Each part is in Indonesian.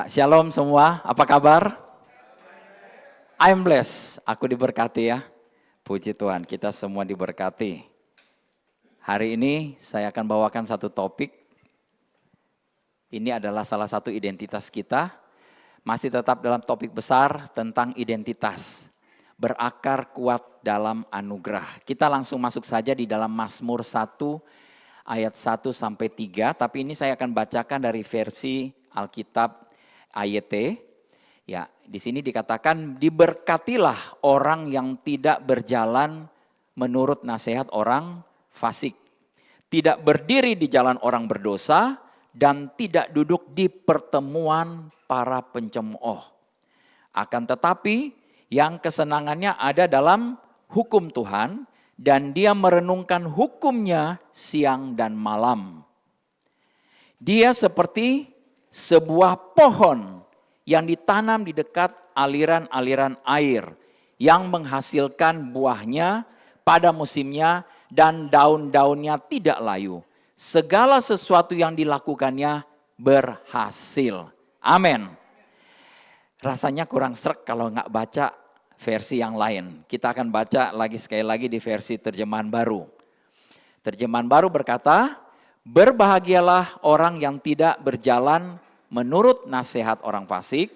Ya, shalom semua. Apa kabar? I'm blessed. Aku diberkati ya. Puji Tuhan, kita semua diberkati. Hari ini saya akan bawakan satu topik. Ini adalah salah satu identitas kita. Masih tetap dalam topik besar tentang identitas. Berakar kuat dalam anugerah. Kita langsung masuk saja di dalam Mazmur 1 ayat 1 sampai 3. Tapi ini saya akan bacakan dari versi Alkitab AYT. Ya, di sini dikatakan diberkatilah orang yang tidak berjalan menurut nasihat orang fasik, tidak berdiri di jalan orang berdosa, dan tidak duduk di pertemuan para pencemooh. Akan tetapi yang kesenangannya ada dalam hukum Tuhan, dan dia merenungkan hukumnya siang dan malam. Dia seperti sebuah pohon yang ditanam di dekat aliran-aliran air, yang menghasilkan buahnya pada musimnya dan daun-daunnya tidak layu. Segala sesuatu yang dilakukannya berhasil. Amin. Rasanya kurang srek kalau nggak baca versi yang lain. Kita akan baca lagi sekali lagi di versi terjemahan baru. Terjemahan baru berkata, berbahagialah orang yang tidak berjalan menurut nasihat orang fasik,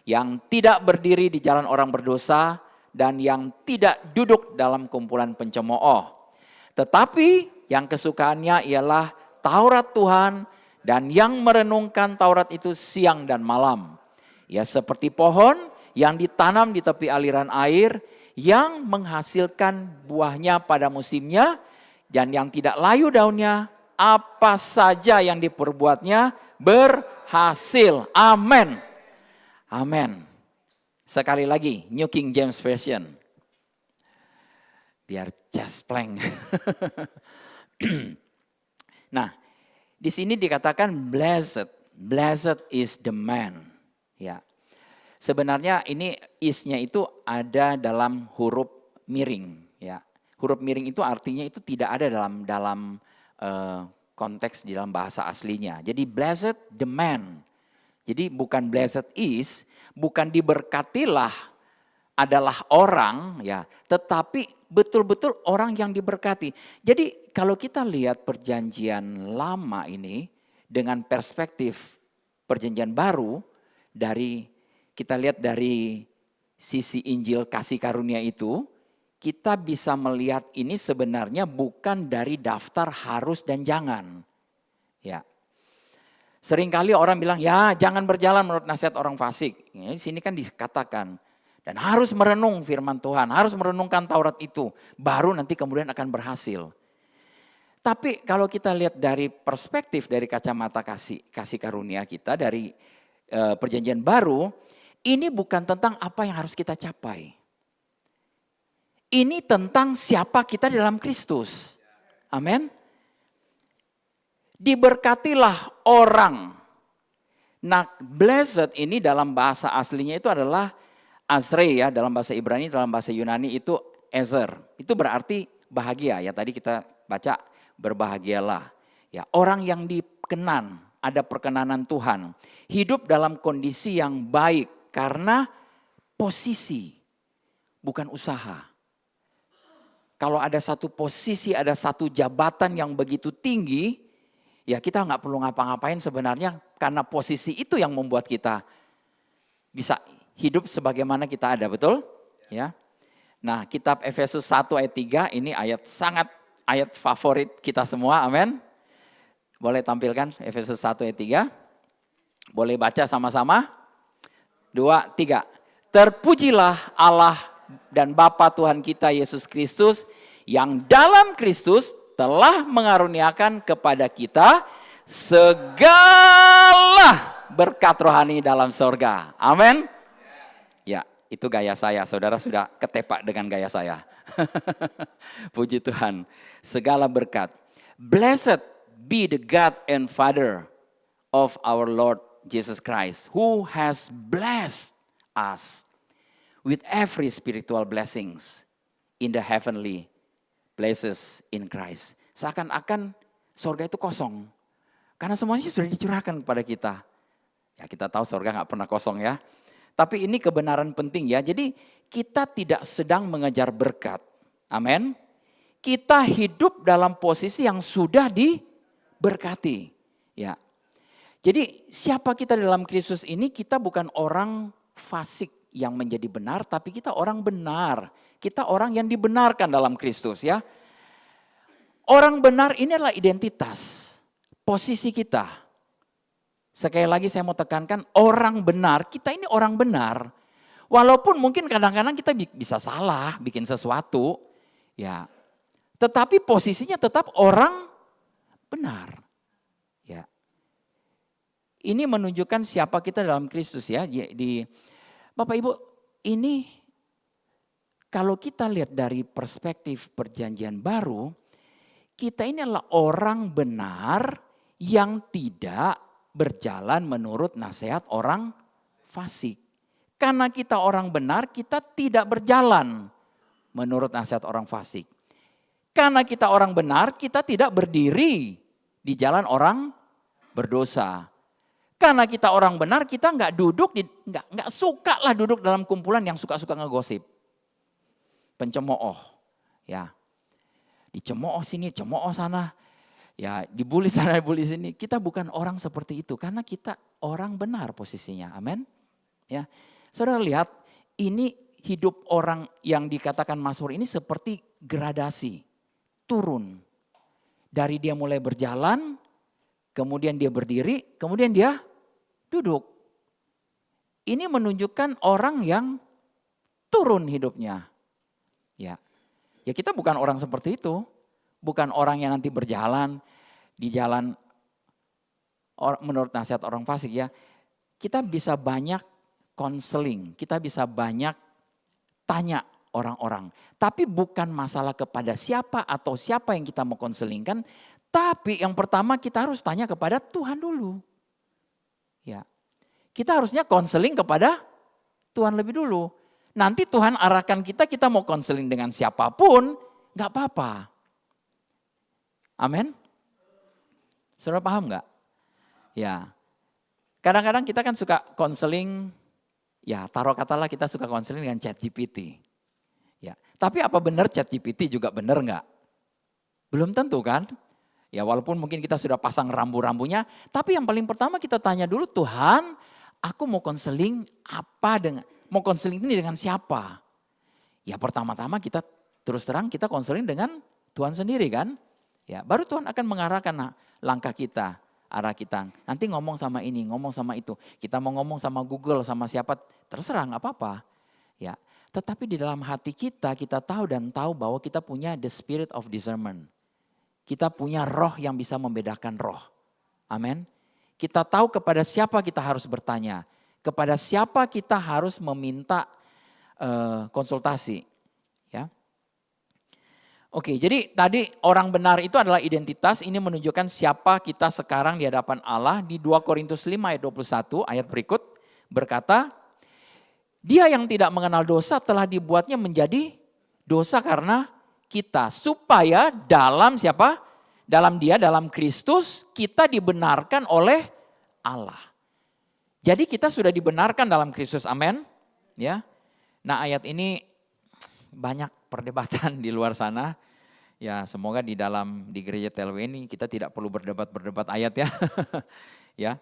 yang tidak berdiri di jalan orang berdosa, dan yang tidak duduk dalam kumpulan pencemooh. Tetapi yang kesukaannya ialah Taurat Tuhan, dan yang merenungkan Taurat itu siang dan malam. Ya, seperti pohon yang ditanam di tepi aliran air, yang menghasilkan buahnya pada musimnya, dan yang tidak layu daunnya, apa saja yang diperbuatnya berhasil. Amin. Amin. Sekali lagi, New King James Version. Biar just plank. Nah, di sini dikatakan blessed. Blessed is the man. Ya. Sebenarnya ini is-nya itu ada dalam huruf miring. Ya. Huruf miring itu artinya itu tidak ada dalam konteks di dalam bahasa aslinya. Jadi blessed the man. Jadi bukan blessed is, bukan diberkatilah adalah orang ya, tetapi betul-betul orang yang diberkati. Jadi kalau kita lihat perjanjian lama ini dengan perspektif perjanjian baru, kita lihat dari sisi Injil kasih karunia itu, kita bisa melihat ini sebenarnya bukan dari daftar harus dan jangan. Ya. Seringkali orang bilang, ya jangan berjalan menurut nasihat orang fasik. Ya, di sini kan dikatakan, dan harus merenung firman Tuhan, harus merenungkan Taurat itu, baru nanti kemudian akan berhasil. Tapi kalau kita lihat dari perspektif, dari kacamata kasih karunia kita, dari perjanjian baru, ini bukan tentang apa yang harus kita capai. Ini tentang siapa kita di dalam Kristus. Amin. Diberkatilah orang. Nah, blessed ini dalam bahasa aslinya itu adalah Azrei ya, dalam bahasa Ibrani, dalam bahasa Yunani itu Ezer. Itu berarti bahagia ya, tadi kita baca berbahagialah. Ya, orang yang dikenan, ada perkenanan Tuhan. Hidup dalam kondisi yang baik karena posisi, bukan usaha. Kalau ada satu posisi, ada satu jabatan yang begitu tinggi, ya kita nggak perlu ngapa-ngapain sebenarnya karena posisi itu yang membuat kita bisa hidup sebagaimana kita ada, betul? Ya. Nah, kitab Efesus 1 ayat 3 ini ayat favorit kita semua, amin. Boleh tampilkan Efesus 1 ayat 3. Boleh baca sama-sama? 2, 3. Terpujilah Allah dan Bapa Tuhan kita Yesus Kristus, yang dalam Kristus telah mengaruniakan kepada kita segala berkat rohani dalam sorga. Amin. Ya, itu gaya saya. Saudara sudah ketepak dengan gaya saya. Puji Tuhan. Segala berkat. Blessed be the God and Father of our Lord Jesus Christ, who has blessed us with every spiritual blessings in the heavenly places in Christ. Seakan-akan sorga itu kosong. Karena semuanya sudah dicurahkan kepada kita. Ya kita tahu surga nggak pernah kosong ya. Tapi ini kebenaran penting ya. Jadi kita tidak sedang mengejar berkat. Amin. Kita hidup dalam posisi yang sudah diberkati. Ya. Jadi siapa kita dalam Kristus ini, kita bukan orang fasik yang menjadi benar, tapi kita orang benar. Kita orang yang dibenarkan dalam Kristus ya. Orang benar ini adalah identitas, posisi kita. Sekali lagi saya mau tekankan, orang benar, kita ini orang benar. Walaupun mungkin kadang-kadang kita bisa salah, bikin sesuatu. Ya, tetapi posisinya tetap orang benar. Ya. Ini menunjukkan siapa kita dalam Kristus ya. Di Bapak Ibu, ini kalau kita lihat dari perspektif perjanjian baru, kita ini adalah orang benar yang tidak berjalan menurut nasihat orang fasik. Karena kita orang benar, kita tidak berjalan menurut nasihat orang fasik. Karena kita orang benar, kita tidak berdiri di jalan orang berdosa. Karena kita orang benar, kita nggak duduk, nggak suka lah duduk dalam kumpulan yang suka-suka ngegosip. Pencemooh, ya. Dicemooh sini, cemooh sana. Ya, dibully sana, dibully sini. Kita bukan orang seperti itu, karena kita orang benar posisinya, amin. Ya, saudara lihat, ini hidup orang yang dikatakan Mazmur ini seperti gradasi, turun. Dari dia mulai berjalan, kemudian dia berdiri, kemudian dia duduk. Ini menunjukkan orang yang turun hidupnya. Ya. Ya kita bukan orang seperti itu. Bukan orang yang nanti berjalan di jalan menurut nasihat orang fasik ya. Kita bisa banyak konseling, kita bisa banyak tanya orang-orang. Tapi bukan masalah kepada siapa atau siapa yang kita mau konselingkan. Tapi yang pertama kita harus tanya kepada Tuhan dulu. Ya, kita harusnya konseling kepada Tuhan lebih dulu. Nanti Tuhan arahkan kita mau konseling dengan siapapun, gak apa-apa. Amin. Saudara paham gak? Ya, kadang-kadang kita kan suka konseling, ya taruh katalah kita suka konseling dengan ChatGPT. Ya, tapi apa benar ChatGPT juga benar gak? Belum tentu kan? Ya walaupun mungkin kita sudah pasang rambu-rambunya, tapi yang paling pertama kita tanya dulu, Tuhan, aku mau konseling mau konseling ini dengan siapa? Ya pertama-tama kita terus terang kita konseling dengan Tuhan sendiri kan? Ya baru Tuhan akan mengarahkan langkah kita, arah kita. Nanti ngomong sama ini, ngomong sama itu. Kita mau ngomong sama Google, sama siapa, terserah nggak apa-apa. Ya, tetapi di dalam hati kita tahu bahwa kita punya the spirit of discernment. Kita punya roh yang bisa membedakan roh. Amin. Kita tahu kepada siapa kita harus bertanya. Kepada siapa kita harus meminta konsultasi. Ya. Oke, jadi tadi orang benar itu adalah identitas. Ini menunjukkan siapa kita sekarang di hadapan Allah. Di 2 Korintus 5 ayat 21 ayat berikut berkata, Dia yang tidak mengenal dosa telah dibuatnya menjadi dosa karena kita, supaya dalam siapa? Dalam Dia, dalam Kristus kita dibenarkan oleh Allah. Jadi kita sudah dibenarkan dalam Kristus, amin. Ya. Nah ayat ini banyak perdebatan di luar sana. Ya semoga di gereja TLW ini kita tidak perlu berdebat ayat ya. Ya.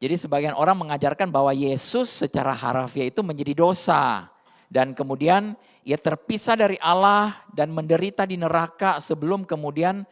Jadi sebagian orang mengajarkan bahwa Yesus secara harafiah itu menjadi dosa. Dan kemudian ia terpisah dari Allah dan menderita di neraka sebelum kemudian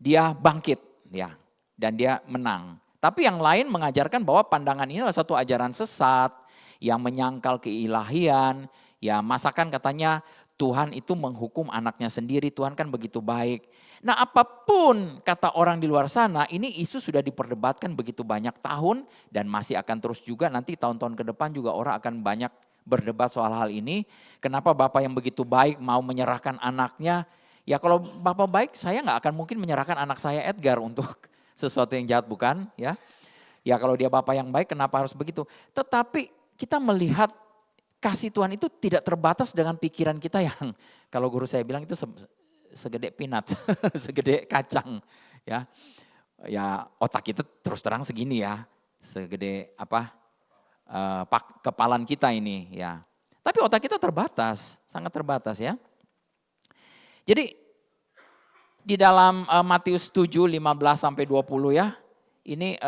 dia bangkit ya, dan dia menang. Tapi yang lain mengajarkan bahwa pandangan ini adalah satu ajaran sesat yang menyangkal keilahian. Ya masakan katanya Tuhan itu menghukum anaknya sendiri, Tuhan kan begitu baik. Nah apapun kata orang di luar sana, ini isu sudah diperdebatkan begitu banyak tahun dan masih akan terus juga nanti tahun-tahun ke depan juga orang akan banyak berdebat soal hal ini. Kenapa Bapak yang begitu baik mau menyerahkan anaknya? Ya kalau Bapak baik saya gak akan mungkin menyerahkan anak saya Edgar untuk sesuatu yang jahat bukan? Ya kalau dia Bapak yang baik kenapa harus begitu? Tetapi kita melihat kasih Tuhan itu tidak terbatas dengan pikiran kita yang kalau guru saya bilang itu segede peanut, segede kacang. Ya, Ya otak kita terus terang segini ya, segede kepalan kita ini ya. Tapi otak kita terbatas, sangat terbatas ya. Jadi di dalam Matius 7, 15 sampai 20 ya, ini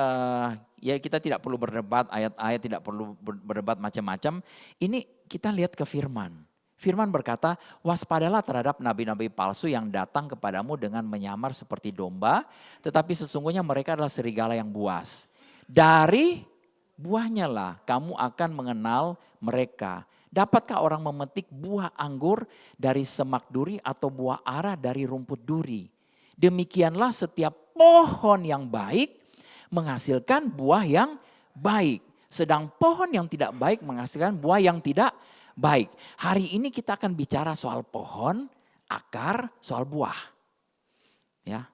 ya kita tidak perlu berdebat ayat-ayat, tidak perlu berdebat macam-macam. Ini kita lihat ke firman. Firman berkata, waspadalah terhadap nabi-nabi palsu yang datang kepadamu dengan menyamar seperti domba, tetapi sesungguhnya mereka adalah serigala yang buas. Dari buahnya lah kamu akan mengenal mereka. Dapatkah orang memetik buah anggur dari semak duri atau buah ara dari rumput duri? Demikianlah setiap pohon yang baik menghasilkan buah yang baik. Sedang pohon yang tidak baik menghasilkan buah yang tidak baik. Hari ini kita akan bicara soal pohon, akar, soal buah. Ya,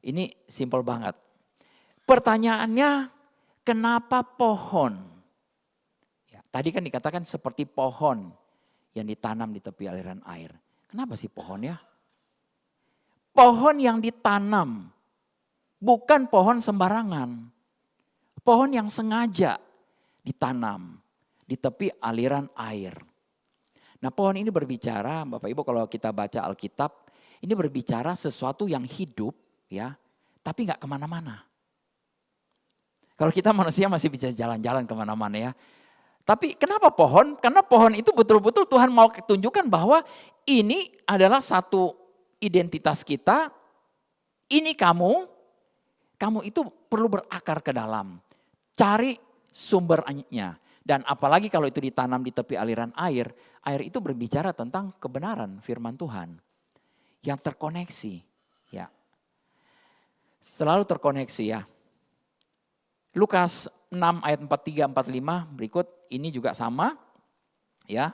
ini simpel banget. Pertanyaannya, kenapa pohon? Tadi kan dikatakan seperti pohon yang ditanam di tepi aliran air. Kenapa sih pohon ya? Pohon yang ditanam, bukan pohon sembarangan. Pohon yang sengaja ditanam di tepi aliran air. Nah pohon ini berbicara, Bapak Ibu kalau kita baca Alkitab, ini berbicara sesuatu yang hidup ya, tapi gak kemana-mana. Kalau kita manusia masih bisa jalan-jalan kemana-mana ya. Tapi kenapa pohon? Karena pohon itu betul-betul Tuhan mau tunjukkan bahwa ini adalah satu identitas kita. Ini kamu itu perlu berakar ke dalam. Cari sumbernya. Dan apalagi kalau itu ditanam di tepi aliran air. Air itu berbicara tentang kebenaran firman Tuhan. Yang terkoneksi. Ya. Selalu terkoneksi ya. Lukas 6 ayat 43-45 berikut ini juga sama ya.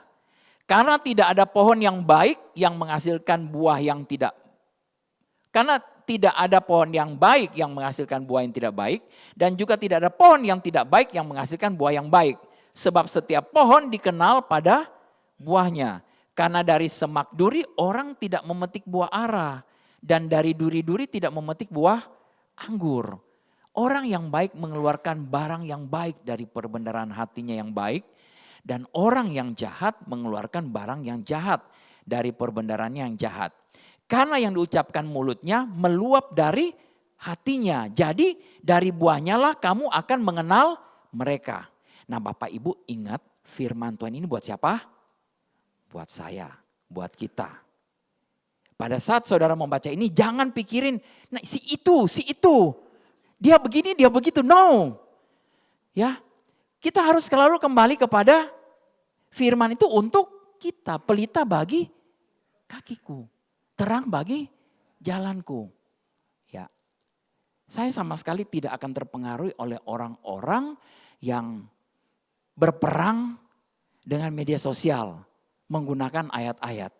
Karena tidak ada pohon yang baik yang menghasilkan buah yang tidak. Karena tidak ada pohon yang baik yang menghasilkan buah yang tidak baik. Dan juga tidak ada pohon yang tidak baik yang menghasilkan buah yang baik. Sebab setiap pohon dikenal pada buahnya. Karena dari semak duri orang tidak memetik buah ara. Dan dari duri-duri tidak memetik buah anggur. Orang yang baik mengeluarkan barang yang baik dari perbendaharaan hatinya yang baik. Dan orang yang jahat mengeluarkan barang yang jahat dari perbendaharannya yang jahat. Karena yang diucapkan mulutnya meluap dari hatinya. Jadi dari buahnya lah kamu akan mengenal mereka. Nah Bapak Ibu ingat firman Tuhan ini buat siapa? Buat saya, buat kita. Pada saat saudara membaca ini jangan pikirin nah, si itu. Dia begini, dia begitu. No. Ya. Kita harus selalu kembali kepada firman itu untuk kita. Pelita bagi kakiku. Terang bagi jalanku. Ya. Saya sama sekali tidak akan terpengaruhi oleh orang-orang yang berperang dengan media sosial. Menggunakan ayat-ayat.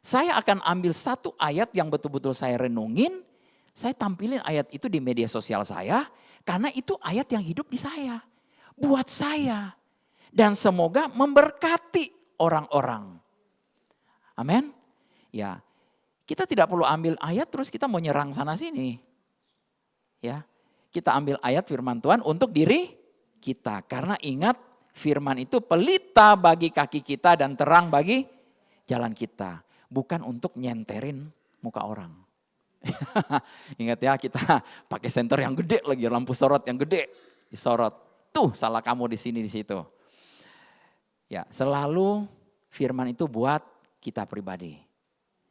Saya akan ambil satu ayat yang betul-betul saya renungin. Saya tampilin ayat itu di media sosial saya. Karena itu ayat yang hidup di saya. Buat saya. Dan semoga memberkati orang-orang. Amin. Ya, kita tidak perlu ambil ayat terus kita mau nyerang sana sini. Ya, kita ambil ayat firman Tuhan untuk diri kita. Karena ingat firman itu pelita bagi kaki kita dan terang bagi jalan kita. Bukan untuk nyenterin muka orang. Ingat ya kita pakai senter yang gede lagi, lampu sorot yang gede disorot. Tuh salah kamu di sini di situ. Ya, selalu firman itu buat kita pribadi.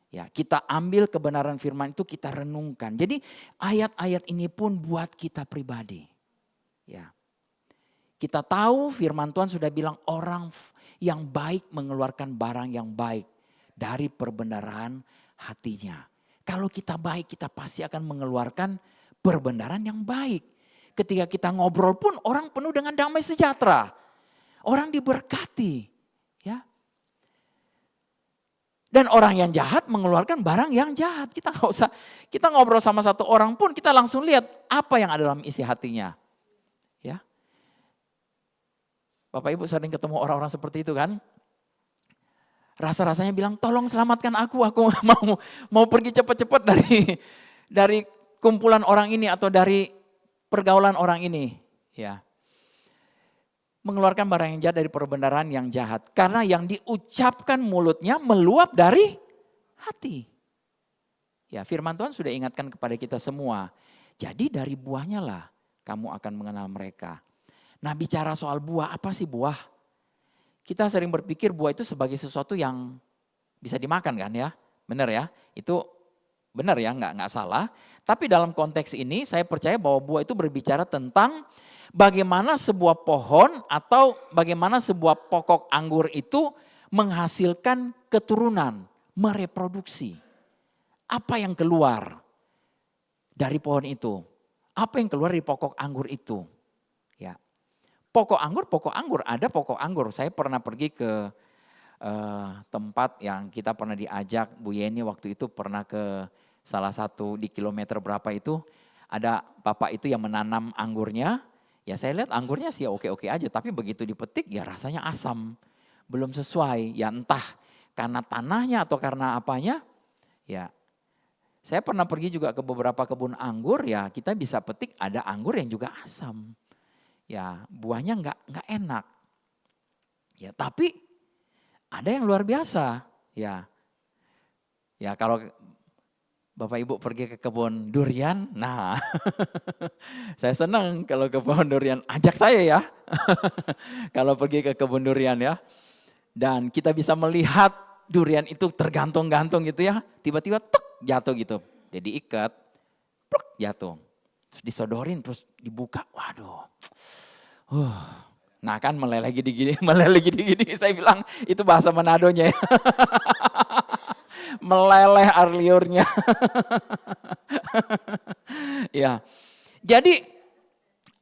Ya, kita ambil kebenaran firman itu kita renungkan. Jadi ayat-ayat ini pun buat kita pribadi. Ya. Kita tahu firman Tuhan sudah bilang orang yang baik mengeluarkan barang yang baik dari perbendaharaan hatinya. Kalau kita baik, kita pasti akan mengeluarkan perbendaharaan yang baik. Ketika kita ngobrol pun orang penuh dengan damai sejahtera. Orang diberkati. Ya. Dan orang yang jahat mengeluarkan barang yang jahat. Kita nggak usah, kita ngobrol sama satu orang pun kita langsung lihat apa yang ada dalam isi hatinya. Ya. Bapak Ibu sering ketemu orang-orang seperti itu kan. Rasa-rasanya bilang tolong selamatkan aku mau pergi cepat-cepat dari kumpulan orang ini atau dari pergaulan orang ini, ya. Mengeluarkan barang yang jahat dari perbendaharaan yang jahat. Karena yang diucapkan mulutnya meluap dari hati. Ya, firman Tuhan sudah ingatkan kepada kita semua. Jadi dari buahnya lah kamu akan mengenal mereka. Nah, bicara soal buah, apa sih buah? Kita sering berpikir buah itu sebagai sesuatu yang bisa dimakan kan ya. Benar ya, itu benar ya, nggak salah. Tapi dalam konteks ini saya percaya bahwa buah itu berbicara tentang bagaimana sebuah pohon atau bagaimana sebuah pokok anggur itu menghasilkan keturunan, mereproduksi. Apa yang keluar dari pohon itu? Apa yang keluar dari pokok anggur itu? Ya, pokok anggur, ada pokok anggur. Saya pernah pergi ke tempat yang kita pernah diajak, Bu Yeni waktu itu pernah ke salah satu di kilometer berapa itu, ada bapak itu yang menanam anggurnya. Ya saya lihat anggurnya sih oke-oke aja, tapi begitu dipetik ya rasanya asam, belum sesuai. Ya entah karena tanahnya atau karena apanya, ya. Saya pernah pergi juga ke beberapa kebun anggur, ya kita bisa petik ada anggur yang juga asam. Ya buahnya nggak enak. Ya tapi ada yang luar biasa. Ya kalau Bapak Ibu pergi ke kebun durian, nah saya senang kalau ke kebun durian, ajak saya ya. Kalau pergi ke kebun durian ya. Dan kita bisa melihat durian itu tergantung-gantung gitu ya, tiba-tiba tek jatuh gitu. Jadi ikat, pluk jatuh. Terus disodorin, terus dibuka, waduh. Nah kan meleleh gini-gini, saya bilang itu bahasa Manadonya ya. Meleleh air liurnya. Ya, jadi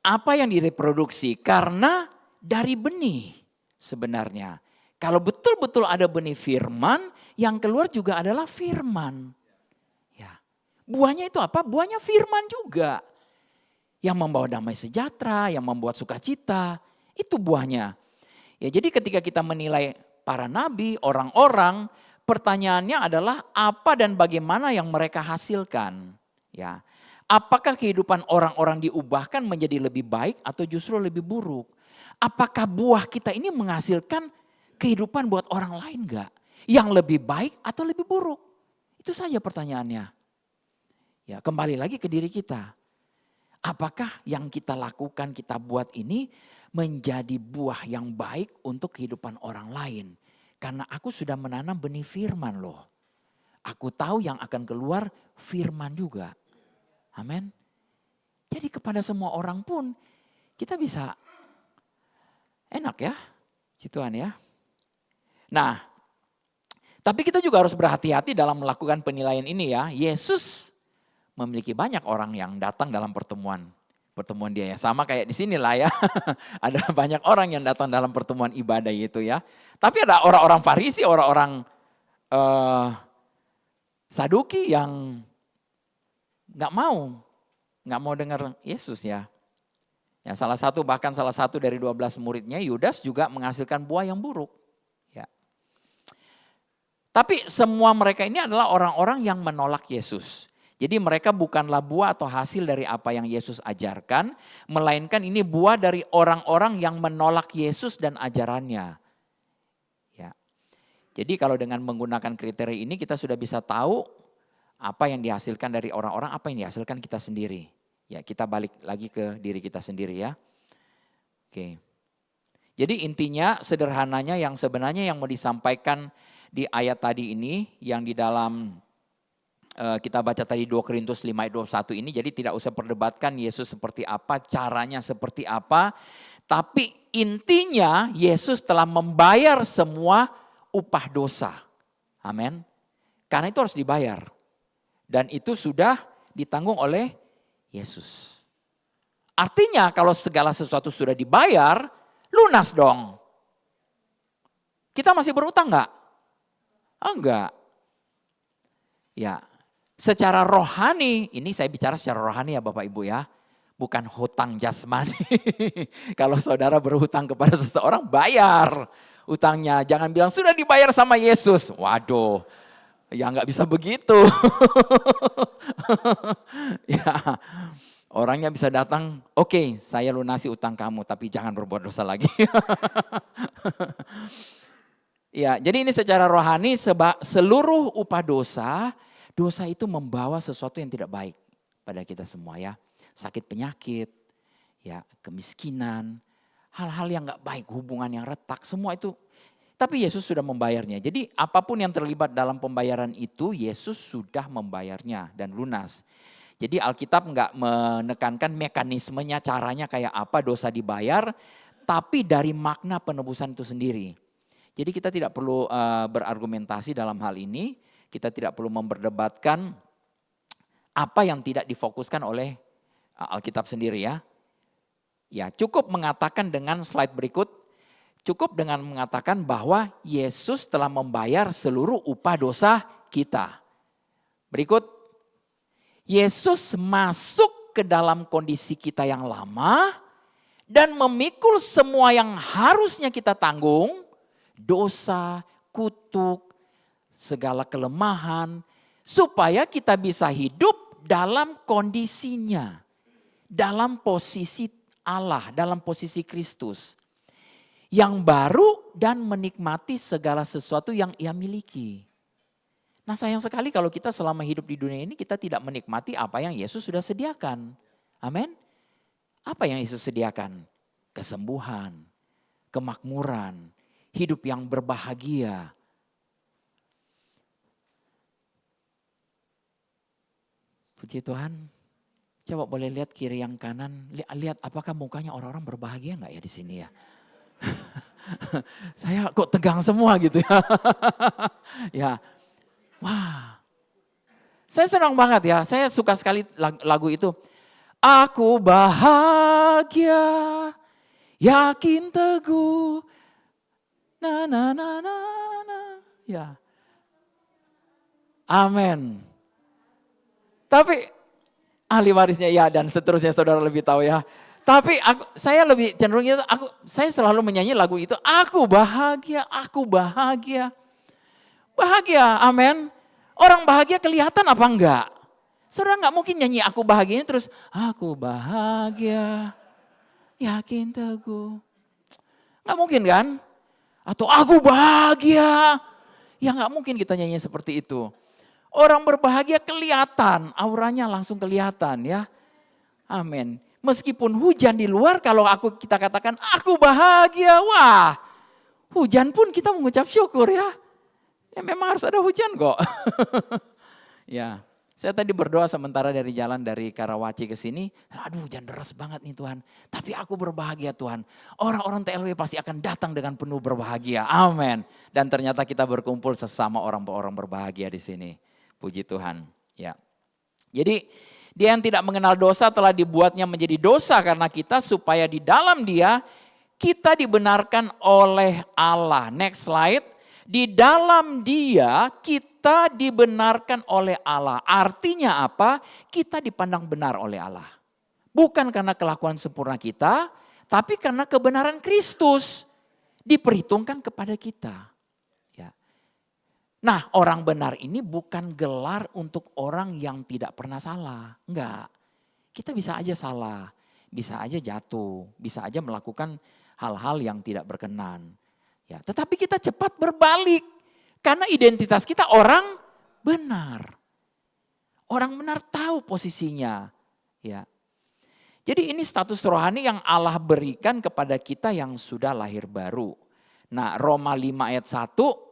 apa yang direproduksi? Karena dari benih sebenarnya. Kalau betul-betul ada benih firman, yang keluar juga adalah firman. Ya. Buahnya itu apa? Buahnya firman juga. Yang membawa damai sejahtera, yang membuat sukacita, itu buahnya. Ya, jadi ketika kita menilai para nabi, orang-orang, pertanyaannya adalah apa dan bagaimana yang mereka hasilkan. Ya. Apakah kehidupan orang-orang diubahkan menjadi lebih baik atau justru lebih buruk? Apakah buah kita ini menghasilkan kehidupan buat orang lain enggak? Yang lebih baik atau lebih buruk? Itu saja pertanyaannya. Ya, kembali lagi ke diri kita. Apakah yang kita lakukan, kita buat ini menjadi buah yang baik untuk kehidupan orang lain? Karena aku sudah menanam benih firman loh. Aku tahu yang akan keluar firman juga. Amin. Jadi kepada semua orang pun kita bisa enak ya. Tuhan ya. Nah, tapi kita juga harus berhati-hati dalam melakukan penilaian ini ya. Yesus memiliki banyak orang yang datang dalam pertemuan dia ya. Sama kayak di sini lah ya. Ada banyak orang yang datang dalam pertemuan ibadah itu ya. Tapi ada orang-orang Farisi, orang-orang Saduki yang nggak mau dengar Yesus ya. Ya salah satu dari 12 muridnya Yudas juga menghasilkan buah yang buruk. Ya. Tapi semua mereka ini adalah orang-orang yang menolak Yesus. Jadi mereka bukanlah buah atau hasil dari apa yang Yesus ajarkan, melainkan ini buah dari orang-orang yang menolak Yesus dan ajarannya. Ya. Jadi kalau dengan menggunakan kriteria ini kita sudah bisa tahu apa yang dihasilkan dari orang-orang, apa yang dihasilkan kita sendiri. Ya, kita balik lagi ke diri kita sendiri ya. Oke. Jadi intinya sederhananya yang sebenarnya yang mau disampaikan di ayat tadi ini yang di dalam kita baca tadi 2 Korintus 5 ayat 21 ini, jadi tidak usah perdebatkan Yesus seperti apa, caranya seperti apa. Tapi intinya Yesus telah membayar semua upah dosa. Amin. Karena itu harus dibayar. Dan itu sudah ditanggung oleh Yesus. Artinya kalau segala sesuatu sudah dibayar, lunas dong. Kita masih berutang enggak? Enggak. Ya, secara rohani, ini saya bicara secara rohani ya Bapak Ibu ya. Bukan hutang jasmani. Kalau saudara berhutang kepada seseorang, bayar utangnya. Jangan bilang sudah dibayar sama Yesus. Waduh, Ya nggak bisa begitu. Ya, orangnya bisa datang, oke, saya lunasi utang kamu, tapi jangan berbuat dosa lagi. Ya, jadi ini secara rohani seluruh upah dosa, dosa itu membawa sesuatu yang tidak baik pada kita semua ya. Sakit penyakit, ya kemiskinan, hal-hal yang nggak baik, hubungan yang retak, semua itu. Tapi Yesus sudah membayarnya. Jadi apapun yang terlibat dalam pembayaran itu, Yesus sudah membayarnya dan lunas. Jadi Alkitab nggak menekankan mekanismenya, caranya kayak apa dosa dibayar, tapi dari makna penebusan itu sendiri. Jadi kita tidak perlu berargumentasi dalam hal ini, kita tidak perlu memperdebatkan apa yang tidak difokuskan oleh Alkitab sendiri ya. Ya, cukup mengatakan dengan slide berikut, cukup dengan mengatakan bahwa Yesus telah membayar seluruh upah dosa kita. Berikut, Yesus masuk ke dalam kondisi kita yang lama dan memikul semua yang harusnya kita tanggung, dosa, kutuk, segala kelemahan, supaya kita bisa hidup dalam kondisinya, dalam posisi Allah, dalam posisi Kristus, yang baru dan menikmati segala sesuatu yang Ia miliki. Nah, sayang sekali kalau kita selama hidup di dunia ini kita tidak menikmati apa yang Yesus sudah sediakan. Amin. Apa yang Yesus sediakan? Kesembuhan, kemakmuran, hidup yang berbahagia. Puji Tuhan. Coba boleh lihat kiri yang kanan. Lihat apakah mukanya orang-orang berbahagia enggak ya di sini ya. Saya kok tegang semua gitu ya. Ya. Wah. Saya senang banget ya. Saya suka sekali lagu itu. Aku bahagia, yakin teguh. Na na na na na. Ya. Amin. Tapi ahli warisnya ya dan seterusnya saudara lebih tahu ya. Tapi saya lebih cenderung itu, saya selalu menyanyi lagu itu. Aku bahagia, aku bahagia. Bahagia, amin. Orang bahagia kelihatan apa enggak? Saudara enggak mungkin nyanyi aku bahagia ini terus. Aku bahagia, yakin teguh. Enggak mungkin kan? Atau aku bahagia. Ya enggak mungkin kita nyanyi seperti itu. Orang berbahagia kelihatan, auranya langsung kelihatan ya. Amin. Meskipun hujan di luar, kalau kita katakan aku bahagia, wah hujan pun kita mengucap syukur ya. Ya memang harus ada hujan kok. Ya, saya tadi berdoa sementara dari jalan dari Karawaci ke sini, aduh hujan deras banget nih Tuhan. Tapi aku berbahagia Tuhan, orang-orang TLW pasti akan datang dengan penuh berbahagia, amin. Dan ternyata kita berkumpul sesama orang-orang berbahagia di sini, puji Tuhan. Ya, jadi Dia yang tidak mengenal dosa telah dibuatnya menjadi dosa karena kita supaya di dalam Dia kita dibenarkan oleh Allah. Next slide. Di dalam Dia kita dibenarkan oleh Allah. Artinya apa? Kita dipandang benar oleh Allah. Bukan karena kelakuan sempurna kita, tapi karena kebenaran Kristus diperhitungkan kepada kita. Nah, orang benar ini bukan gelar untuk orang yang tidak pernah salah. Enggak. Kita bisa aja salah, bisa aja jatuh, bisa aja melakukan hal-hal yang tidak berkenan. Ya, tetapi kita cepat berbalik karena identitas kita orang benar. Orang benar tahu posisinya, ya. Jadi ini status rohani yang Allah berikan kepada kita yang sudah lahir baru. Nah, Roma 5 ayat 1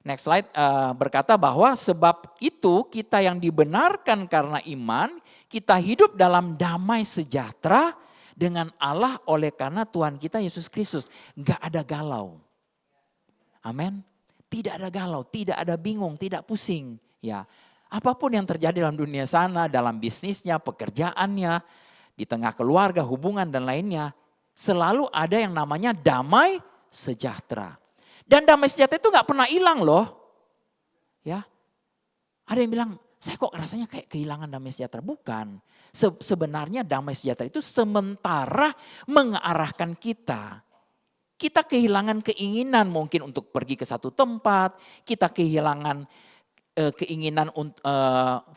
next slide berkata bahwa sebab itu kita yang dibenarkan karena iman, kita hidup dalam damai sejahtera dengan Allah oleh karena Tuhan kita Yesus Kristus. Gak ada galau. Amin. Tidak ada galau, tidak ada bingung, tidak pusing. Ya, apapun yang terjadi dalam dunia sana, dalam bisnisnya, pekerjaannya, di tengah keluarga, hubungan dan lainnya, selalu ada yang namanya damai sejahtera. Dan damai sejahtera itu gak pernah hilang loh. Ya, ada yang bilang, saya kok rasanya kayak kehilangan damai sejahtera. Bukan, sebenarnya damai sejahtera itu sementara mengarahkan kita. Kita kehilangan keinginan mungkin untuk pergi ke satu tempat. Kita kehilangan keinginan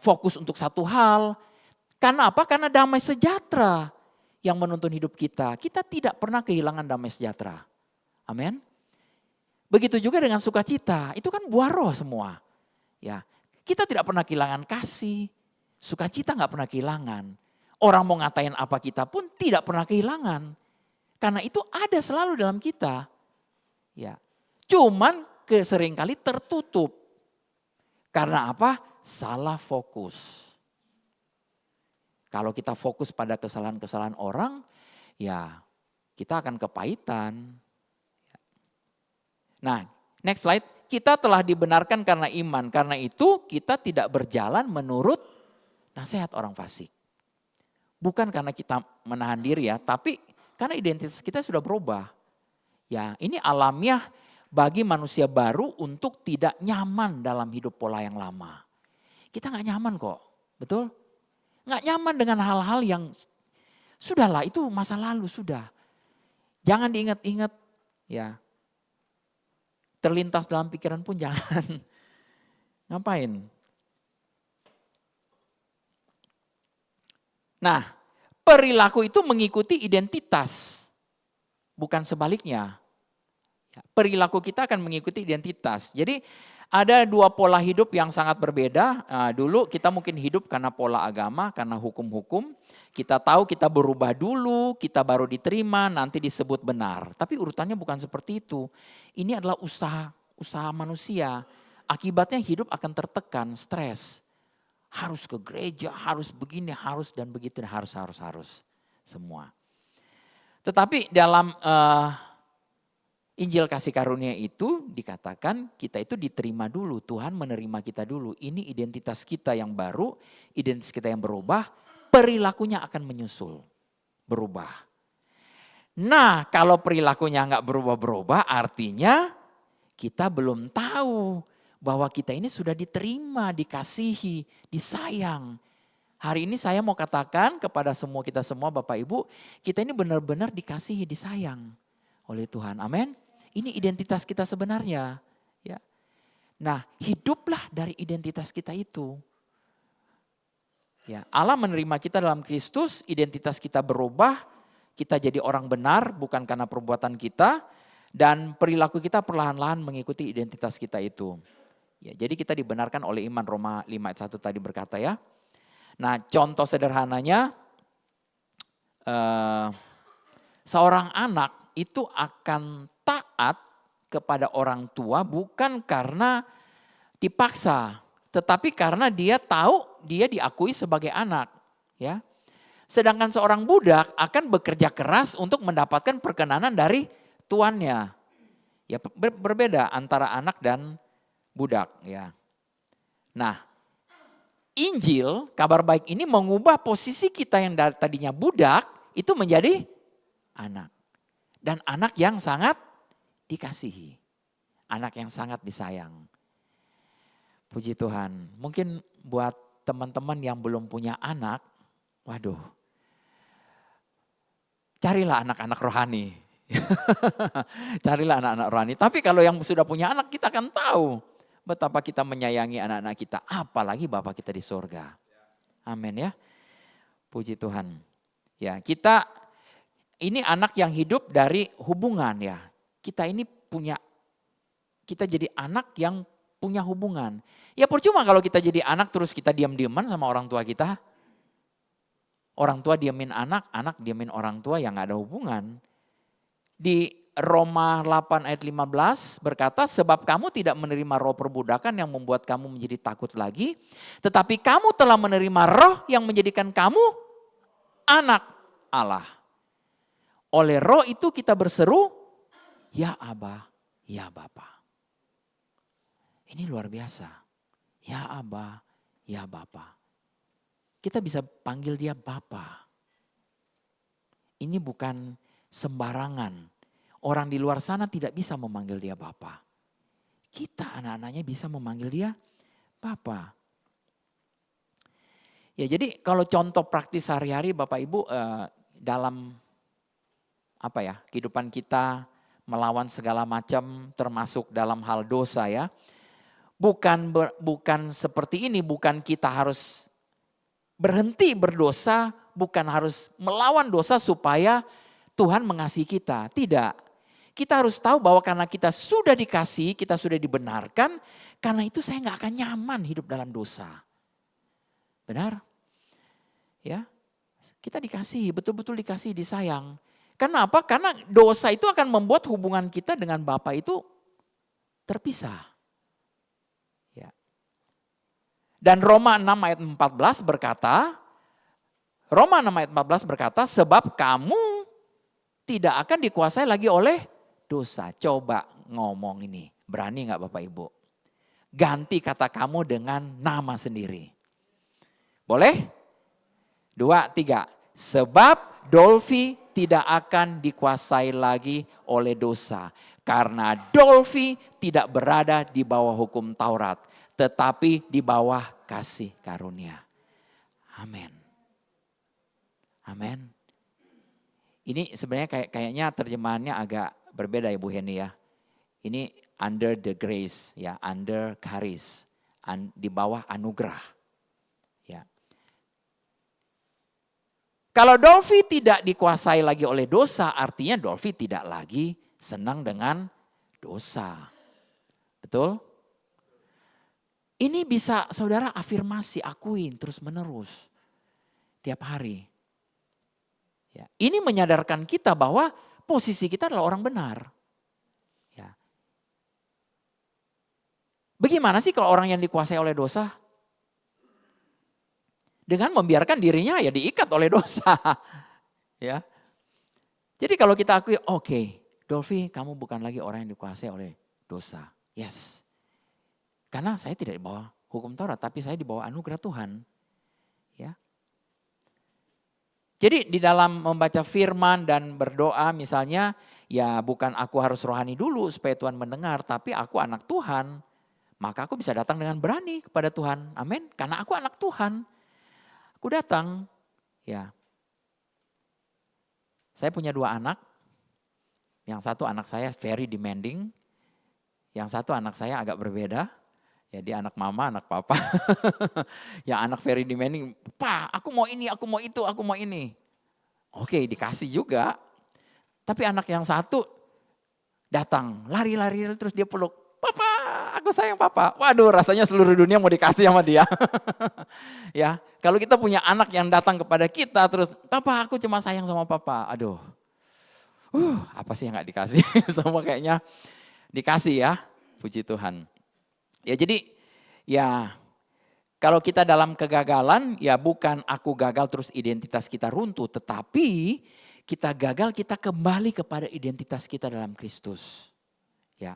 fokus untuk satu hal. Karena apa? Karena damai sejahtera yang menuntun hidup kita. Kita tidak pernah kehilangan damai sejahtera. Amin. Begitu juga dengan sukacita. Itu kan buah roh semua. Ya, kita tidak pernah kehilangan kasih. Sukacita nggak pernah kehilangan. Orang mau ngatain apa kita pun tidak pernah kehilangan. Karena itu ada selalu dalam kita. Ya, cuman seringkali tertutup. Karena apa? Salah fokus. Kalau kita fokus pada kesalahan-kesalahan orang, ya kita akan kepahitan. Nah, next slide. Kita telah dibenarkan karena iman. Karena itu kita tidak berjalan menurut nasihat orang fasik. Bukan karena kita menahan diri ya, tapi karena identitas kita sudah berubah. Ya, ini alamiah bagi manusia baru untuk tidak nyaman dalam hidup pola yang lama. Kita gak nyaman kok, betul? Gak nyaman dengan hal-hal yang sudahlah itu masa lalu sudah. Jangan diingat-ingat ya. Terlintas dalam pikiran pun jangan. Ngapain? Nah, perilaku itu mengikuti identitas. Bukan sebaliknya. Perilaku kita akan mengikuti identitas. Jadi ada dua pola hidup yang sangat berbeda. Dulu kita mungkin hidup karena pola agama, karena hukum-hukum. Kita tahu kita berubah dulu, kita baru diterima, nanti disebut benar. Tapi urutannya bukan seperti itu. Ini adalah usaha manusia. Akibatnya hidup akan tertekan, stres. Harus ke gereja, harus begini, harus dan begitu, harus semua. Tetapi dalam Injil kasih karunia itu dikatakan kita itu diterima dulu, Tuhan menerima kita dulu. Ini identitas kita yang baru, identitas kita yang berubah, perilakunya akan menyusul, berubah. Nah, kalau perilakunya nggak berubah-berubah artinya kita belum tahu bahwa kita ini sudah diterima, dikasihi, disayang. Hari ini saya mau katakan kepada kita semua Bapak Ibu, kita ini benar-benar dikasihi, disayang oleh Tuhan. Amin. Ini identitas kita sebenarnya. Ya. Nah, hiduplah dari identitas kita itu. Ya, Allah menerima kita dalam Kristus, identitas kita berubah, kita jadi orang benar bukan karena perbuatan kita, dan perilaku kita perlahan-lahan mengikuti identitas kita itu. Ya, jadi kita dibenarkan oleh iman, Roma 5 ayat 1 tadi berkata ya. Nah, contoh sederhananya, seorang anak itu akan taat kepada orang tua bukan karena dipaksa, tetapi karena dia tahu dia diakui sebagai anak, ya. Sedangkan seorang budak akan bekerja keras untuk mendapatkan perkenanan dari tuannya. Ya, berbeda antara anak dan budak, ya. Nah, Injil, kabar baik ini mengubah posisi kita yang tadinya budak itu menjadi anak. Dan anak yang sangat dikasihi. Anak yang sangat disayang. Puji Tuhan. Mungkin buat teman-teman yang belum punya anak, waduh. Carilah anak-anak rohani. Carilah anak-anak rohani. Tapi kalau yang sudah punya anak kita akan tahu betapa kita menyayangi anak-anak kita. Apalagi Bapa kita di surga. Amin ya. Puji Tuhan. Ya, ini anak yang hidup dari hubungan ya. Kita jadi anak yang punya hubungan. Ya percuma kalau kita jadi anak terus kita diam-diaman sama orang tua kita. Orang tua diamin anak, anak diamin orang tua yang gak ada hubungan. Di Roma 8 ayat 15 berkata, sebab kamu tidak menerima roh perbudakan yang membuat kamu menjadi takut lagi. Tetapi kamu telah menerima roh yang menjadikan kamu anak Allah. Oleh roh itu kita berseru, ya Aba, ya Bapa. Ini luar biasa. Ya Aba, ya Bapa. Kita bisa panggil dia Bapa. Ini bukan sembarangan. Orang di luar sana tidak bisa memanggil dia Bapa. Kita anak-anaknya bisa memanggil dia Bapa. Ya jadi kalau contoh praktis sehari-hari Bapak Ibu dalam kehidupan kita melawan segala macam termasuk dalam hal dosa ya. Bukan seperti ini, bukan kita harus berhenti berdosa, bukan harus melawan dosa supaya Tuhan mengasihi kita. Tidak. Kita harus tahu bahwa karena kita sudah dikasih, kita sudah dibenarkan, karena itu saya nggak akan nyaman hidup dalam dosa. Benar? Ya, kita dikasih, betul-betul dikasih, disayang. Kenapa? Karena dosa itu akan membuat hubungan kita dengan Bapa itu terpisah. Ya. Dan Roma 6 ayat 14 berkata, sebab kamu tidak akan dikuasai lagi oleh dosa. Coba ngomong ini, berani gak Bapak Ibu? Ganti kata kamu dengan nama sendiri. Boleh? 2, 3. Sebab Dolfi tidak akan dikuasai lagi oleh dosa. Karena Dolfi tidak berada di bawah hukum Taurat, tetapi di bawah kasih karunia. Amin. Amin. Ini sebenarnya kayaknya terjemahannya agak berbeda ya Bu Heni ya. Ini under the grace ya, under charis, di bawah anugerah. Ya. Kalau Dolfi tidak dikuasai lagi oleh dosa, artinya Dolfi tidak lagi senang dengan dosa. Betul? Ini bisa saudara afirmasi, akuin terus menerus. Tiap hari. Ya, ini menyadarkan kita bahwa posisi kita adalah orang benar. Ya. Bagaimana sih kalau orang yang dikuasai oleh dosa? Dengan membiarkan dirinya ya diikat oleh dosa. Ya. Jadi kalau kita akui, oke, Dolfi kamu bukan lagi orang yang dikuasai oleh dosa. Yes. Karena saya tidak di bawah hukum Taurat, tapi saya di bawah anugerah Tuhan. Ya. Jadi di dalam membaca firman dan berdoa misalnya, ya bukan aku harus rohani dulu supaya Tuhan mendengar, tapi aku anak Tuhan. Maka aku bisa datang dengan berani kepada Tuhan. Amin. Karena aku anak Tuhan. Aku datang. Ya. Saya punya 2 anak. Yang satu anak saya very demanding. Yang satu anak saya agak berbeda. Ya dia anak mama, anak papa. Ya anak very demanding. Pa, aku mau ini, aku mau itu, aku mau ini. Oke dikasih juga. Tapi anak yang satu datang, lari-lari terus dia peluk. Papa, aku sayang papa. Waduh rasanya seluruh dunia mau dikasih sama dia. Ya, kalau kita punya anak yang datang kepada kita terus, papa aku cuma sayang sama papa. Aduh, apa sih yang gak dikasih? Semua kayaknya dikasih ya, puji Tuhan. Ya jadi ya kalau kita dalam kegagalan ya bukan aku gagal terus identitas kita runtuh. Tetapi kita gagal kita kembali kepada identitas kita dalam Kristus. Ya.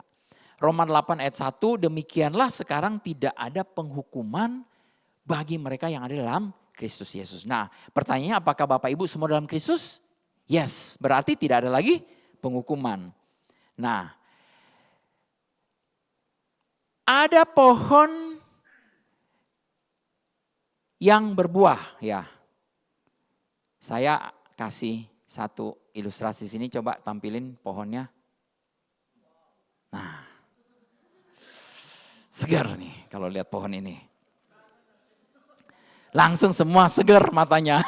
Roma 8 ayat 1 demikianlah sekarang tidak ada penghukuman bagi mereka yang ada dalam Kristus Yesus. Nah pertanyaannya apakah Bapak Ibu semua dalam Kristus? Yes, berarti tidak ada lagi penghukuman. Nah ada pohon yang berbuah ya. Saya kasih satu ilustrasi sini coba tampilin pohonnya. Nah. Segar nih kalau lihat pohon ini. Langsung semua segar matanya.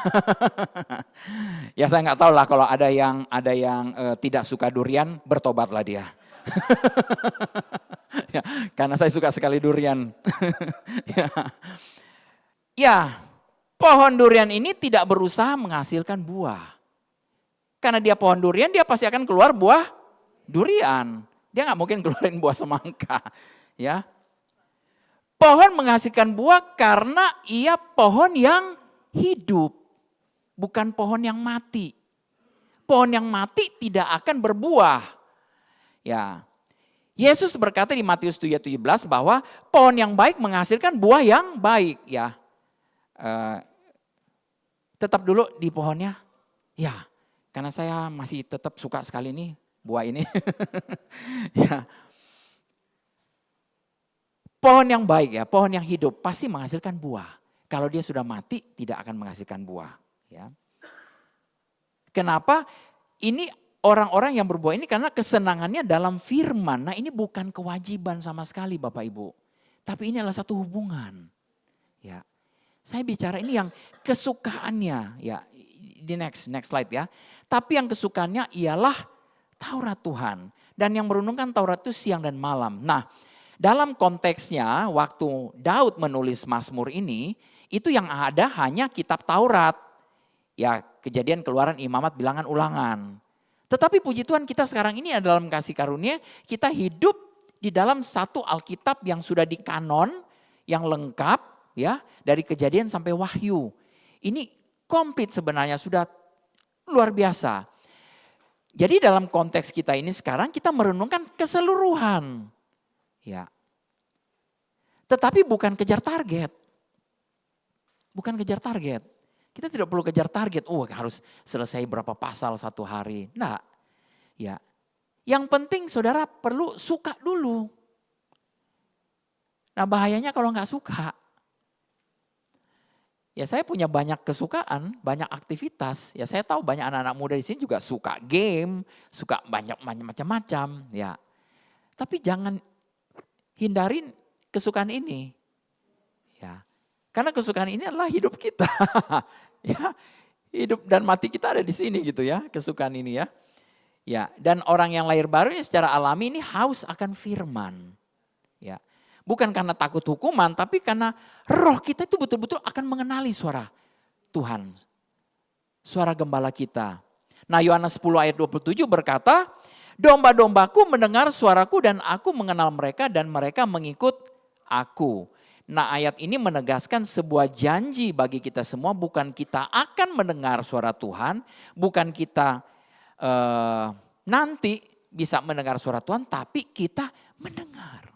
Ya saya nggak tahu lah kalau ada yang tidak suka durian, bertobatlah dia. Ya, karena saya suka sekali durian. Ya, pohon durian ini tidak berusaha menghasilkan buah. Karena dia pohon durian, dia pasti akan keluar buah durian. Dia nggak mungkin keluarin buah semangka. Ya, pohon menghasilkan buah karena ia pohon yang hidup, bukan pohon yang mati. Pohon yang mati tidak akan berbuah. Ya, Yesus berkata di Matius 7:17 bahwa pohon yang baik menghasilkan buah yang baik. Ya, tetap dulu di pohonnya. Ya, karena saya masih tetap suka sekali nih buah ini. Ya. Pohon yang baik ya, pohon yang hidup pasti menghasilkan buah. Kalau dia sudah mati tidak akan menghasilkan buah. Ya. Kenapa? Ini orang-orang yang berbuah ini karena kesenangannya dalam firman. Nah ini bukan kewajiban sama sekali Bapak Ibu. Tapi ini adalah satu hubungan. Ya. Saya bicara ini yang kesukaannya, ya. Di next slide ya. Tapi yang kesukaannya ialah Taurat Tuhan. Dan yang merenungkan Taurat itu siang dan malam. Nah, dalam konteksnya waktu Daud menulis Mazmur ini, itu yang ada hanya kitab Taurat. Ya, Kejadian, Keluaran, Imamat, Bilangan, Ulangan. Tetapi puji Tuhan kita sekarang ini dalam kasih karunia, kita hidup di dalam satu Alkitab yang sudah dikanon, yang lengkap ya, dari Kejadian sampai Wahyu. Ini komplit sebenarnya, sudah luar biasa. Jadi dalam konteks kita ini sekarang kita merenungkan keseluruhan. Ya. Tetapi bukan kejar target. Bukan kejar target. Kita tidak perlu kejar target, harus selesai berapa pasal satu hari. Enggak. Ya. Yang penting saudara perlu suka dulu. Nah bahayanya kalau nggak suka. Ya saya punya banyak kesukaan, banyak aktivitas. Ya saya tahu banyak anak-anak muda di sini juga suka game, suka banyak macam-macam. Ya. Tapi jangan hindarin kesukaan ini. Ya. Karena kesukaan ini adalah hidup kita. Ya, hidup dan mati kita ada di sini gitu ya, kesukaan ini ya. Ya, dan orang yang lahir baru ini secara alami ini haus akan firman. Ya. Bukan karena takut hukuman, tapi karena roh kita itu betul-betul akan mengenali suara Tuhan. Suara gembala kita. Nah, Yohanes 10 ayat 27 berkata, "Domba-dombaku mendengar suaraku dan aku mengenal mereka dan mereka mengikut aku." Nah ayat ini menegaskan sebuah janji bagi kita semua, bukan kita akan mendengar suara Tuhan, bukan kita nanti bisa mendengar suara Tuhan, tapi kita mendengar.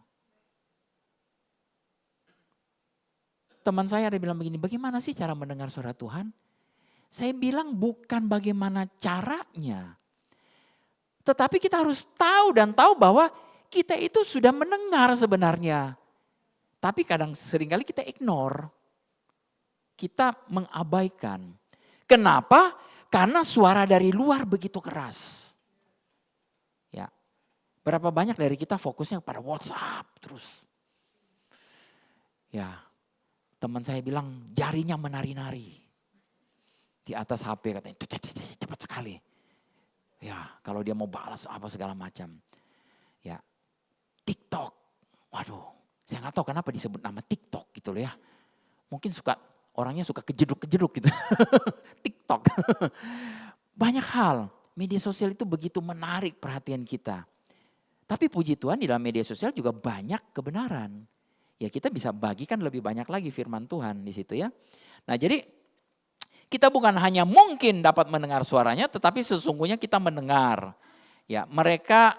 Teman saya ada bilang begini, bagaimana sih cara mendengar suara Tuhan? Saya bilang bukan bagaimana caranya, tetapi kita harus tahu dan tahu bahwa kita itu sudah mendengar sebenarnya. Tapi seringkali kita ignore. Kita mengabaikan. Kenapa? Karena suara dari luar begitu keras. Ya. Berapa banyak dari kita fokusnya pada WhatsApp terus. Ya. Teman saya bilang jarinya menari-nari. Di atas HP katanya cepat sekali. Ya, kalau dia mau balas apa segala macam. Ya. TikTok. Waduh. Saya nggak tahu kenapa disebut nama TikTok gitu loh ya. Mungkin orangnya suka kejeduk-kejeduk gitu. TikTok. Banyak hal. Media sosial itu begitu menarik perhatian kita. Tapi puji Tuhan di dalam media sosial juga banyak kebenaran. Ya kita bisa bagikan lebih banyak lagi firman Tuhan di situ ya. Nah jadi kita bukan hanya mungkin dapat mendengar suaranya, tetapi sesungguhnya kita mendengar. Ya mereka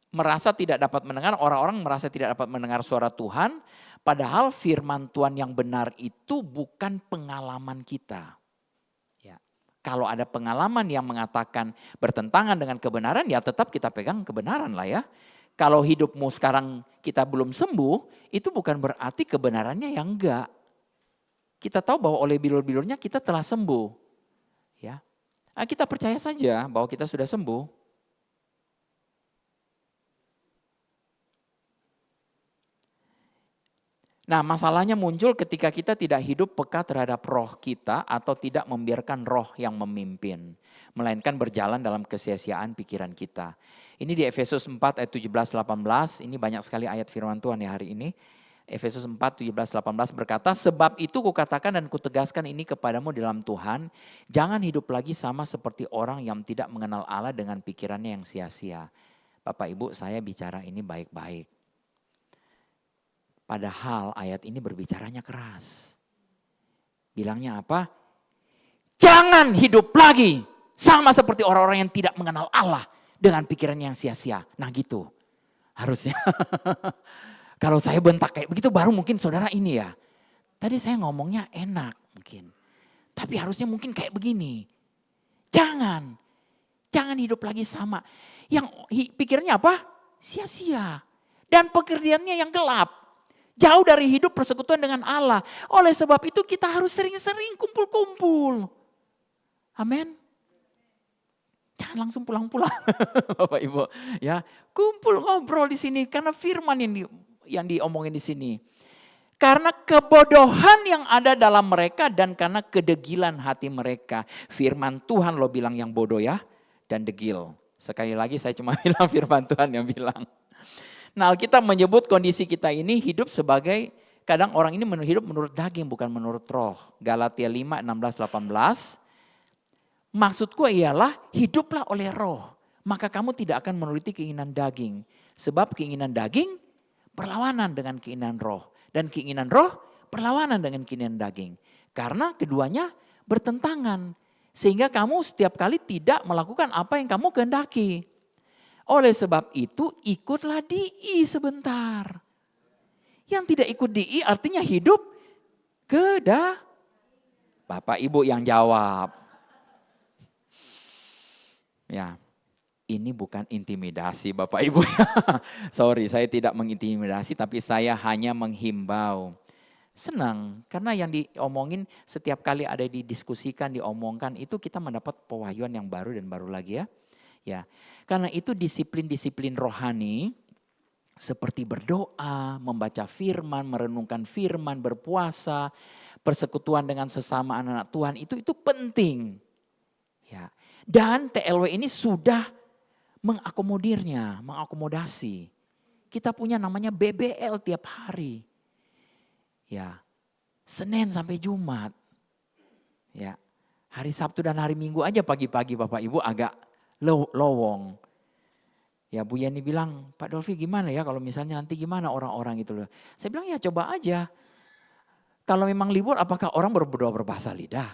merasa tidak dapat mendengar, orang-orang merasa tidak dapat mendengar suara Tuhan, padahal firman Tuhan yang benar itu bukan pengalaman kita. Ya. Kalau ada pengalaman yang mengatakan bertentangan dengan kebenaran, ya tetap kita pegang kebenaran lah ya. Kalau hidupmu sekarang kita belum sembuh, itu bukan berarti kebenarannya yang enggak. Kita tahu bahwa oleh bilur-bilurnya kita telah sembuh. Ya. Nah, kita percaya saja bahwa kita sudah sembuh. Nah masalahnya muncul ketika kita tidak hidup peka terhadap roh kita atau tidak membiarkan roh yang memimpin. Melainkan berjalan dalam kesia-siaan pikiran kita. Ini di Efesus 4 ayat 17-18, ini banyak sekali ayat firman Tuhan ya hari ini. Efesus 4, 17-18 berkata, "Sebab itu kukatakan dan kutegaskan ini kepadamu dalam Tuhan, jangan hidup lagi sama seperti orang yang tidak mengenal Allah dengan pikirannya yang sia-sia." Bapak Ibu saya bicara ini baik-baik. Padahal ayat ini berbicaranya keras. Bilangnya apa? Jangan hidup lagi sama seperti orang-orang yang tidak mengenal Allah dengan pikiran yang sia-sia. Nah gitu harusnya. Kalau saya bentak kayak begitu baru mungkin saudara ini ya. Tadi saya ngomongnya enak mungkin. Tapi harusnya mungkin kayak begini. Jangan hidup lagi sama. Yang pikirannya apa? Sia-sia. Dan pekerjaannya yang gelap. Jauh dari hidup persekutuan dengan Allah. Oleh sebab itu kita harus sering-sering kumpul-kumpul. Amin. Jangan langsung pulang-pulang Bapak Ibu. Ya, kumpul ngobrol di sini karena firman yang diomongin di sini. Karena kebodohan yang ada dalam mereka dan karena kedegilan hati mereka. Firman Tuhan lo bilang yang bodoh ya dan degil. Sekali lagi saya cuma bilang firman Tuhan yang bilang. Nah, kita menyebut kondisi kita ini hidup sebagai, kadang orang ini hidup menurut daging bukan menurut roh. Galatia 5, 16, 18. Maksudku ialah hiduplah oleh roh. Maka kamu tidak akan menuruti keinginan daging. Sebab keinginan daging berlawanan dengan keinginan roh. Dan keinginan roh berlawanan dengan keinginan daging. Karena keduanya bertentangan. Sehingga kamu setiap kali tidak melakukan apa yang kamu kehendaki. Oleh sebab itu ikutlah DI sebentar. Yang tidak ikut DI artinya hidup Bapak Ibu yang jawab. Ya, ini bukan intimidasi Bapak Ibu. Sorry, saya tidak mengintimidasi tapi saya hanya menghimbau. Senang karena yang diomongin setiap kali ada didiskusikan, diomongkan itu kita mendapat pewahyuan yang baru dan baru lagi ya. Ya, karena itu disiplin-disiplin rohani seperti berdoa, membaca firman, merenungkan firman, berpuasa, persekutuan dengan sesama anak-anak Tuhan itu penting. Ya. Dan TLW ini sudah mengakomodasi. Kita punya namanya BBL tiap hari. Ya. Senin sampai Jumat. Ya. Hari Sabtu dan hari Minggu aja pagi-pagi Bapak Ibu agak lowong. Ya Bu Yani bilang, Pak Dolfi gimana ya kalau misalnya nanti gimana orang-orang itu loh. Saya bilang ya coba aja. Kalau memang libur apakah orang berdoa berbahasa lidah?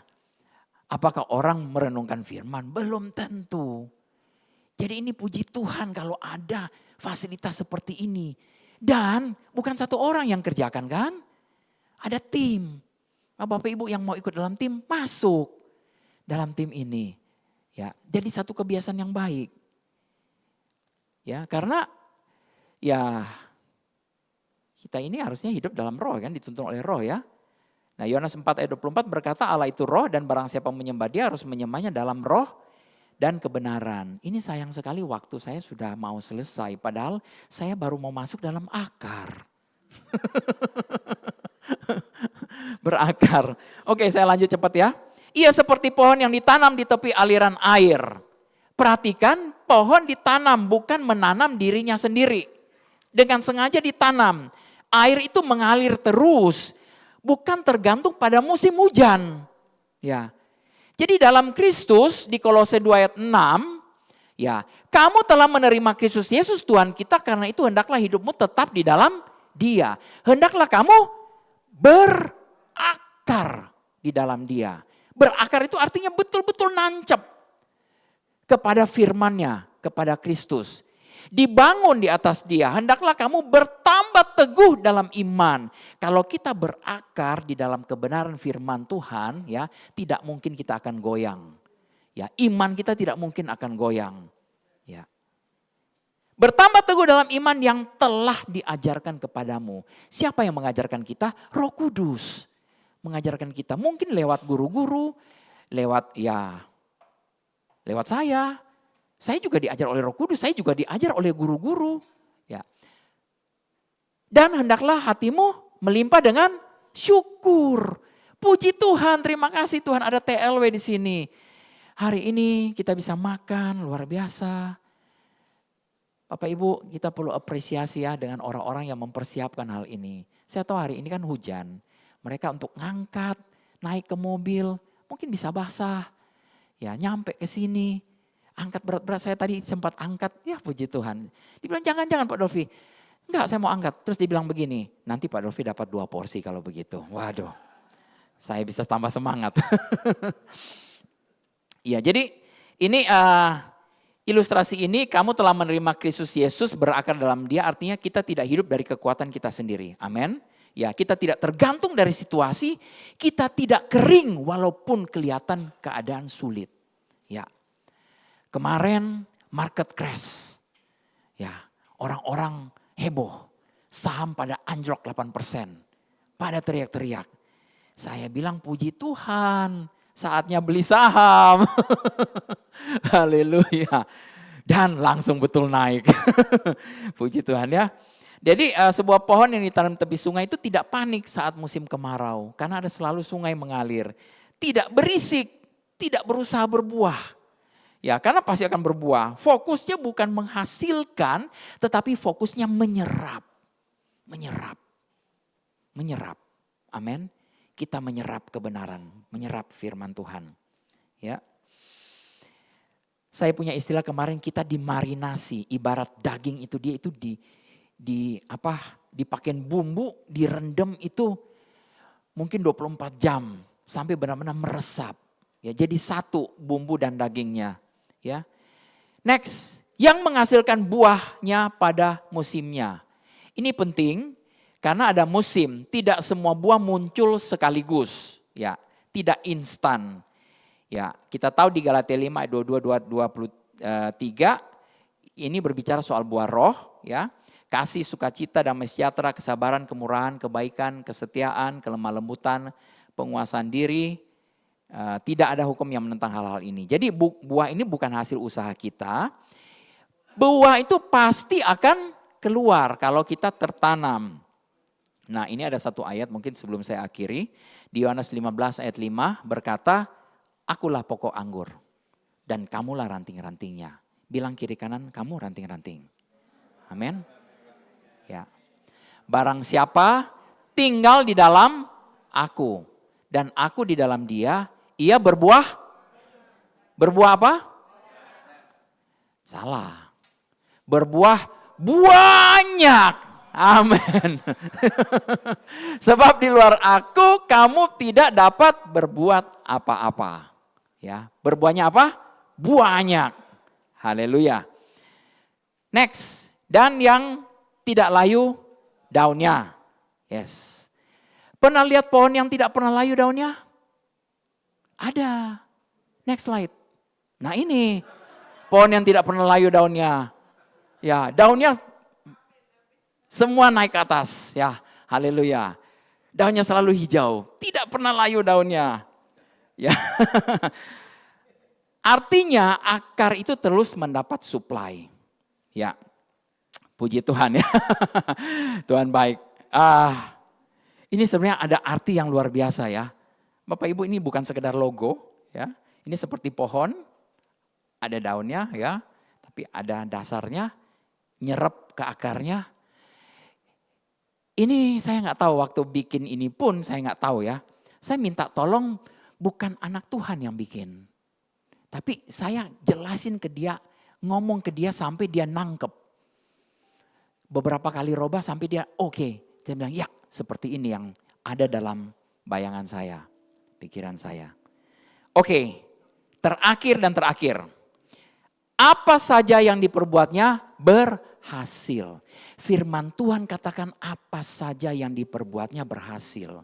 Apakah orang merenungkan firman? Belum tentu. Jadi ini puji Tuhan kalau ada fasilitas seperti ini. Dan bukan satu orang yang kerjakan kan? Ada tim. Nah, Bapak Ibu yang mau ikut dalam tim masuk dalam tim ini. Ya, jadi satu kebiasaan yang baik. Ya, karena ya kita ini harusnya hidup dalam roh kan, dituntun oleh roh ya. Nah, Yohanes 4 ayat 24 berkata Allah itu roh dan barang siapa menyembah dia harus menyembahnya dalam roh dan kebenaran. Ini sayang sekali waktu saya sudah mau selesai padahal saya baru mau masuk dalam akar. Berakar. Oke, saya lanjut cepat ya. Ia seperti pohon yang ditanam di tepi aliran air. Perhatikan, pohon ditanam bukan menanam dirinya sendiri. Dengan sengaja ditanam. Air itu mengalir terus, bukan tergantung pada musim hujan. Ya. Jadi dalam Kristus di Kolose 2 ayat 6, ya, kamu telah menerima Kristus Yesus Tuhan kita karena itu hendaklah hidupmu tetap di dalam Dia. Hendaklah kamu berakar di dalam Dia. Berakar itu artinya betul-betul nancep kepada firman-Nya, kepada Kristus. Dibangun di atas Dia, hendaklah kamu bertambah teguh dalam iman. Kalau kita berakar di dalam kebenaran firman Tuhan, ya, tidak mungkin kita akan goyang. Ya, iman kita tidak mungkin akan goyang. Ya. Bertambah teguh dalam iman yang telah diajarkan kepadamu. Siapa yang mengajarkan kita? Roh Kudus. Mengajarkan kita mungkin lewat guru-guru, lewat saya. Saya juga diajar oleh Roh Kudus, saya juga diajar oleh guru-guru. Ya. Dan hendaklah hatimu melimpah dengan syukur. Puji Tuhan, terima kasih Tuhan ada TLW di sini. Hari ini kita bisa makan, luar biasa. Bapak Ibu, kita perlu apresiasi ya dengan orang-orang yang mempersiapkan hal ini. Saya tahu hari ini kan hujan. Mereka untuk ngangkat, naik ke mobil, mungkin bisa basah. Ya, nyampe ke sini. Angkat berat-berat, saya tadi sempat angkat, ya puji Tuhan. Dibilang jangan-jangan Pak Dolfi. Enggak, saya mau angkat. Terus dibilang begini, nanti Pak Dolfi dapat 2 porsi kalau begitu. Waduh, saya bisa tambah semangat. Ya, jadi ini ilustrasi ini kamu telah menerima Kristus Yesus berakar dalam Dia, artinya kita tidak hidup dari kekuatan kita sendiri. Amin. Ya, kita tidak tergantung dari situasi, kita tidak kering walaupun kelihatan keadaan sulit. Ya. Kemarin market crash. Ya, orang-orang heboh. Saham pada anjlok 8%. Pada teriak-teriak. Saya bilang puji Tuhan, saatnya beli saham. Haleluya. Dan langsung betul naik. Puji Tuhan ya. Jadi sebuah pohon yang ditanam tepi sungai itu tidak panik saat musim kemarau. Karena ada selalu sungai mengalir. Tidak berisik, tidak berusaha berbuah. Ya, karena pasti akan berbuah. Fokusnya bukan menghasilkan, tetapi fokusnya menyerap. Menyerap. Menyerap. Amin. Kita menyerap kebenaran, menyerap firman Tuhan. Ya. Saya punya istilah kemarin, kita dimarinasi, ibarat daging itu dia itu dipakein bumbu, direndam itu mungkin 24 jam sampai benar-benar meresap. Ya, jadi satu bumbu dan dagingnya, ya. Next, yang menghasilkan buahnya pada musimnya. Ini penting karena ada musim, tidak semua buah muncul sekaligus, ya, tidak instan. Ya, kita tahu di Galatia 5 ayat 22-23 ini berbicara soal buah roh, ya. Kasih, sukacita, damai sejahtera, kesabaran, kemurahan, kebaikan, kesetiaan, kelemah lembutan, penguasaan diri. Tidak ada hukum yang menentang hal-hal ini. Jadi buah ini bukan hasil usaha kita. Buah itu pasti akan keluar kalau kita tertanam. Nah, ini ada satu ayat mungkin sebelum saya akhiri. Di Yohanes 15 ayat 5 berkata, akulah pokok anggur dan kamulah ranting-rantingnya. Bilang kiri kanan, kamu ranting-ranting. Amin. Ya. Barang siapa tinggal di dalam aku dan aku di dalam dia, ia berbuah. Berbuah apa? Salah. Berbuah banyak. Amin. Sebab di luar aku kamu tidak dapat berbuat apa-apa. Ya, berbuahnya apa? Banyak. Haleluya. Next, dan yang tidak layu daunnya. Yes. Pernah lihat pohon yang tidak pernah layu daunnya? Ada. Next slide. Nah, ini pohon yang tidak pernah layu daunnya. Ya, daunnya semua naik ke atas, ya, haleluya. Daunnya selalu hijau, tidak pernah layu daunnya. Ya. Artinya akar itu terus mendapat supply. Ya, puji Tuhan ya. Tuhan baik. Ini sebenarnya ada arti yang luar biasa ya. Bapak Ibu, ini bukan sekedar logo, ya. Ini seperti pohon, ada daunnya, ya, tapi ada dasarnya, nyerap ke akarnya. Ini saya nggak tahu waktu bikin ini pun saya nggak tahu ya. Saya minta tolong bukan anak Tuhan yang bikin. Tapi saya jelasin ke dia, ngomong ke dia sampai dia nangkep. Beberapa kali robah sampai dia oke. Dia bilang ya seperti ini yang ada dalam bayangan saya, pikiran saya. Oke, terakhir dan terakhir. Apa saja yang diperbuatnya berhasil. Firman Tuhan katakan apa saja yang diperbuatnya berhasil.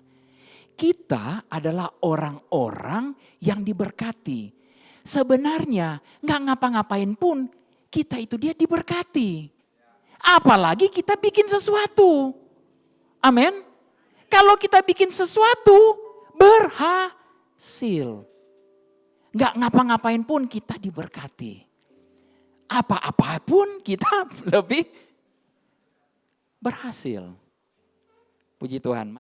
Kita adalah orang-orang yang diberkati. Sebenarnya gak ngapa-ngapain pun kita itu dia diberkati. Apalagi kita bikin sesuatu. Amin. Kalau kita bikin sesuatu berhasil. Gak ngapa-ngapain pun kita diberkati. Apa-apapun kita lebih berhasil. Puji Tuhan.